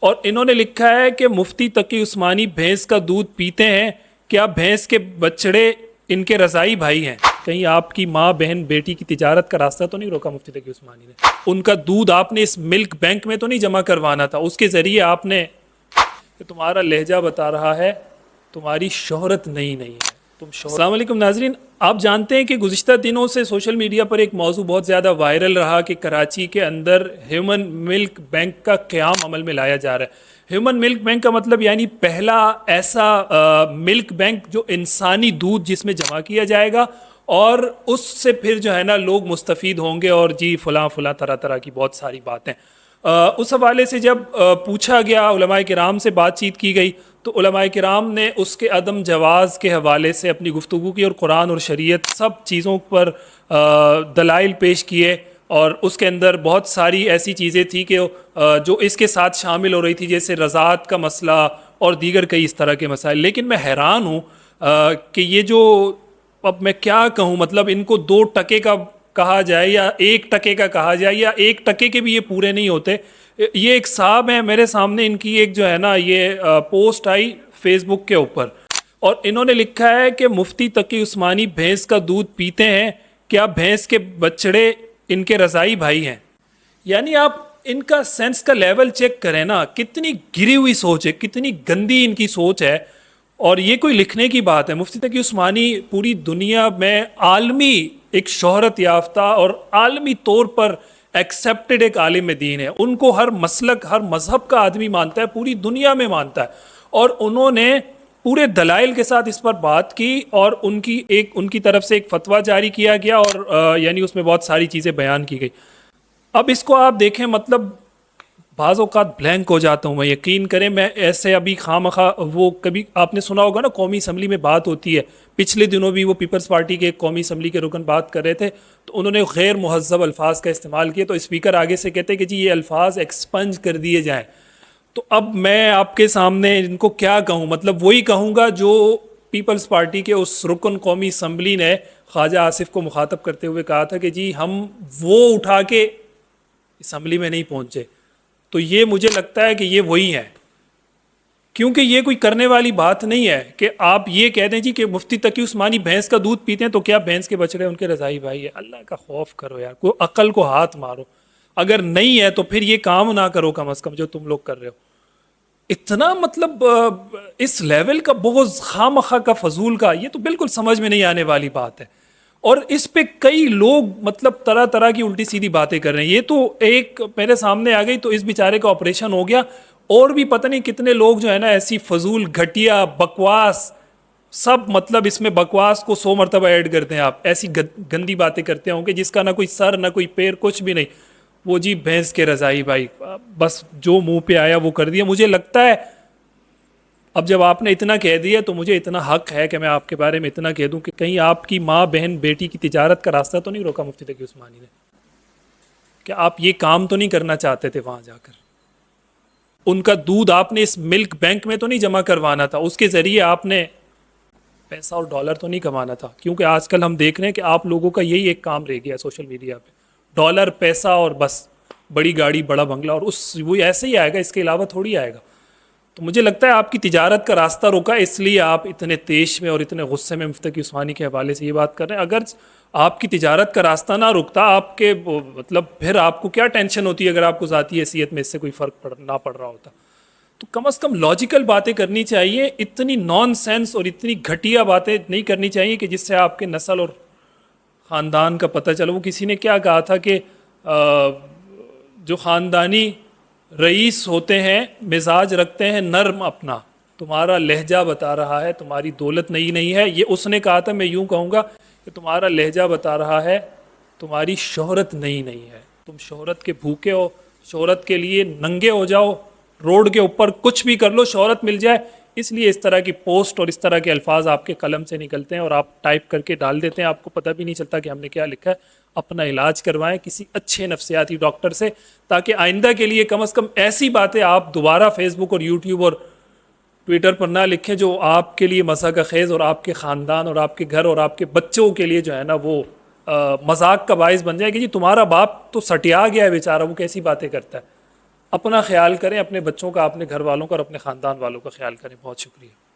اور انہوں نے لکھا ہے کہ مفتی تقی عثمانی بھینس کا دودھ پیتے ہیں، کیا بھینس کے بچڑے ان کے رضائی بھائی ہیں؟ کہیں آپ کی ماں بہن بیٹی کی تجارت کا راستہ تو نہیں روکا مفتی تقی عثمانی نے؟ ان کا دودھ آپ نے اس ملک بینک میں تو نہیں جمع کروانا تھا؟ اس کے ذریعے آپ نے کہ تمہارا لہجہ بتا رہا ہے تمہاری شہرت نہیں ہے تم السلام علیکم ناظرین، آپ جانتے ہیں کہ گزشتہ دنوں سے سوشل میڈیا پر ایک موضوع بہت زیادہ وائرل رہا کہ کراچی کے اندر ہیومن ملک بینک کا قیام عمل میں لایا جا رہا ہے۔ ہیومن ملک بینک کا مطلب یعنی پہلا ایسا ملک بینک جو انسانی دودھ جس میں جمع کیا جائے گا اور اس سے پھر جو ہے نا لوگ مستفید ہوں گے، اور جی فلاں فلاں طرح کی بہت ساری باتیں۔ اس حوالے سے جب پوچھا گیا، علماء کرام سے بات چیت کی گئی، تو علماء کرام نے اس کے عدم جواز کے حوالے سے اپنی گفتگو کی، اور قرآن اور شریعت سب چیزوں پر دلائل پیش کیے، اور اس کے اندر بہت ساری ایسی چیزیں تھیں کہ جو اس کے ساتھ شامل ہو رہی تھی، جیسے رضاعت کا مسئلہ اور دیگر کئی اس طرح کے مسائل۔ لیکن میں حیران ہوں کہ یہ جو، اب میں کیا کہوں، مطلب ان کو 2 ٹکے کا کہا جائے یا 1 ٹکے کا کہا جائے، یا 1 ٹکے کے بھی یہ پورے نہیں ہوتے۔ یہ ایک صاحب ہیں میرے سامنے، ان کی ایک جو ہے نا یہ پوسٹ آئی فیس بک کے اوپر، اور انہوں نے لکھا ہے کہ مفتی تقی عثمانی بھینس کا دودھ پیتے ہیں، کیا بھینس کے بچڑے ان کے رضائی بھائی ہیں؟ یعنی آپ ان کا سینس کا لیول چیک کریں نا، کتنی گری ہوئی سوچ ہے، کتنی گندی ان کی سوچ ہے، اور یہ کوئی لکھنے کی بات ہے؟ مفتی تقی عثمانی پوری دنیا میں عالمی ایک شہرت یافتہ اور عالمی طور پر ایکسیپٹڈ ایک عالم دین ہے، ان کو ہر مسلک ہر مذہب کا آدمی مانتا ہے، پوری دنیا میں مانتا ہے، اور انہوں نے پورے دلائل کے ساتھ اس پر بات کی، اور ان کی طرف سے ایک فتویٰ جاری کیا گیا، اور یعنی اس میں بہت ساری چیزیں بیان کی گئی۔ اب اس کو آپ دیکھیں، مطلب بعض اوقات بلینک ہو جاتا ہوں میں، یقین کریں، میں ایسے ابھی خواہ وہ کبھی آپ نے سنا ہوگا نا قومی اسمبلی میں بات ہوتی ہے، پچھلے دنوں بھی وہ پیپلز پارٹی کے قومی اسمبلی کے رکن بات کر رہے تھے، تو انہوں نے غیر مہذب الفاظ کا استعمال کیا، تو اسپیکر آگے سے کہتے کہ جی یہ الفاظ ایکسپنج کر دیے جائیں۔ تو اب میں آپ کے سامنے ان کو کیا کہوں، مطلب وہی کہوں گا جو پیپلز پارٹی کے اس رکن قومی اسمبلی نے خواجہ آصف کو مخاطب کرتے ہوئے کہا تھا کہ جی ہم وہ اٹھا کے اسمبلی میں نہیں پہنچے۔ تو یہ مجھے لگتا ہے کہ یہ وہی ہے، کیونکہ یہ کوئی کرنے والی بات نہیں ہے کہ آپ یہ کہہ دیں جی کہ مفتی تقی عثمانی بھینس کا دودھ پیتے ہیں، تو کیا بھینس کے بچڑے ان کے رضائی بھائی ہے؟ اللہ کا خوف کرو یار، کوئی عقل کو ہاتھ مارو، اگر نہیں ہے تو پھر یہ کام نہ کرو کم از کم جو تم لوگ کر رہے ہو۔ اتنا مطلب اس لیول کا بغض خواہ مخواہ کا فضول کا، یہ تو بالکل سمجھ میں نہیں آنے والی بات ہے، اور اس پہ کئی لوگ مطلب طرح کی الٹی سیدھی باتیں کر رہے ہیں۔ یہ تو ایک میرے سامنے آ گئی تو اس بیچارے کا آپریشن ہو گیا، اور بھی پتہ نہیں کتنے لوگ جو ہے نا ایسی فضول گھٹیا بکواس، سب مطلب اس میں بکواس کو 100 مرتبہ ایڈ کرتے ہیں، آپ ایسی گندی باتیں کرتے ہوں گے جس کا نہ کوئی سر نہ کوئی پیر، کچھ بھی نہیں، وہ جی بھینس کے رضائی بھائی، بس جو منہ پہ آیا وہ کر دیا۔ مجھے لگتا ہے اب جب آپ نے اتنا کہہ دیا تو مجھے اتنا حق ہے کہ میں آپ کے بارے میں اتنا کہہ دوں کہ کہیں آپ کی ماں بہن بیٹی کی تجارت کا راستہ تو نہیں روکا مفتی تقی عثمانی نے؟ کہ آپ یہ کام تو نہیں کرنا چاہتے تھے وہاں جا کر؟ ان کا دودھ آپ نے اس ملک بینک میں تو نہیں جمع کروانا تھا؟ اس کے ذریعے آپ نے پیسہ اور ڈالر تو نہیں کمانا تھا؟ کیونکہ آج کل ہم دیکھ رہے ہیں کہ آپ لوگوں کا یہی ایک کام رہ گیا سوشل میڈیا پہ، ڈالر، پیسہ، اور بس بڑی گاڑی بڑا بنگلہ، اور وہ ایسے ہی آئے گا، اس کے علاوہ تھوڑی آئے گا۔ تو مجھے لگتا ہے آپ کی تجارت کا راستہ روکا، اس لیے آپ اتنے تیش میں اور اتنے غصے میں مفتی تقی عثمانی کے حوالے سے یہ بات کر رہے ہیں۔ اگر آپ کی تجارت کا راستہ نہ رکتا، آپ کے مطلب پھر آپ کو کیا ٹینشن ہوتی ہے اگر آپ کو ذاتی حیثیت میں اس سے کوئی فرق نہ پڑ رہا ہوتا؟ تو کم از کم لاجیکل باتیں کرنی چاہیے، اتنی نان سینس اور اتنی گھٹیا باتیں نہیں کرنی چاہیے کہ جس سے آپ کے نسل اور خاندان کا پتہ چلے۔ وہ کسی نے کیا کہا تھا کہ جو خاندانی رئیس ہوتے ہیں مزاج رکھتے ہیں نرم اپنا، تمہارا لہجہ بتا رہا ہے تمہاری دولت نہیں ہے، یہ اس نے کہا تھا۔ میں یوں کہوں گا کہ تمہارا لہجہ بتا رہا ہے تمہاری شہرت نہیں ہے، تم شہرت کے بھوکے ہو، شہرت کے لیے ننگے ہو جاؤ، روڈ کے اوپر کچھ بھی کر لو شہرت مل جائے، اس لیے اس طرح کی پوسٹ اور اس طرح کے الفاظ آپ کے قلم سے نکلتے ہیں اور آپ ٹائپ کر کے ڈال دیتے ہیں، آپ کو پتہ بھی نہیں چلتا کہ ہم نے کیا لکھا ہے۔ اپنا علاج کروائیں کسی اچھے نفسیاتی ڈاکٹر سے، تاکہ آئندہ کے لیے کم از کم ایسی باتیں آپ دوبارہ فیس بک اور یوٹیوب اور ٹویٹر پر نہ لکھیں جو آپ کے لیے مذاق خیز اور آپ کے خاندان اور آپ کے گھر اور آپ کے بچوں کے لیے جو ہے نا وہ مذاق کا باعث بن جائے کہ جی تمہارا باپ تو سٹیا گیا ہے بیچارہ، وہ کیسی باتیں کرتا ہے۔ اپنا خیال کریں، اپنے بچوں کا، اپنے گھر والوں کا اور اپنے خاندان والوں کا خیال کریں. بہت شکریہ.